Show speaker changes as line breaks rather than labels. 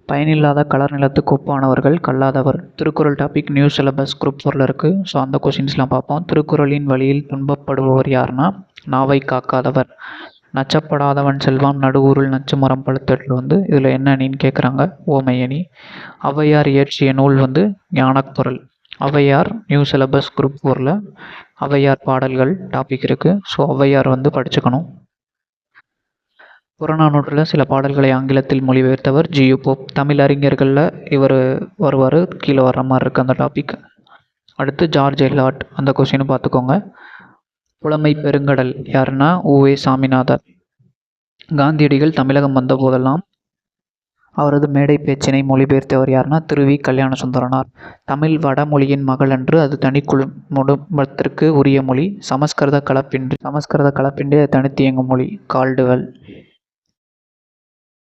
பயனில்லாத கலர் நிலத்துக்கு ஒப்பானவர்கள் கல்லாதவர். Thirukkural topic new syllabus group 4ல் இருக்குது. ஸோ அந்த கொஷின்ஸ்லாம் பார்ப்போம். திருக்குறளின் வழியில் துன்பப்படுபவர் யாருன்னா நாவை காக்காதவர். நச்சப்படாதவன் செல்வான் நடுவூரில் நச்சு மரம் பழுத்தல் இதில் என்ன அணின்னு கேட்குறாங்க. ஓமையணி. ஔவையார் இயற்றிய நூல் Gnanakkural. Avvaiyar new syllabus group 4ல் ஔவையார் பாடல்கள் டாபிக் இருக்குது. ஸோ ஔவையார் படிச்சுக்கணும். புறநானூற்றில் சில பாடல்களை ஆங்கிலத்தில் மொழிபெயர்த்தவர் ஜியு போப். தமிழ் அறிஞர்களில் இவர் வருவார். கீழே வர்ற மாதிரி இருக்குது அந்த டாபிக். அடுத்து ஜார்ஜ் எலியாட், அந்த கொஸ்டினை பார்த்துக்கோங்க. புலமை பெருங்கடல் யாருன்னா உவே சாமிநாதர். காந்தியடிகள் தமிழகம் வந்த போதெல்லாம் அவரது மேடை பேச்சினை மொழிபெயர்த்தவர் யாருன்னா திருவி கல்யாண சுந்தரனார். தமிழ் வடமொழியின் மகள் என்று அது தனி குடும்பத்திற்கு உரிய மொழி. சமஸ்கிருத கலப்பின்றி அது தனித்து இயங்கும் மொழி. கால்டுவெல்.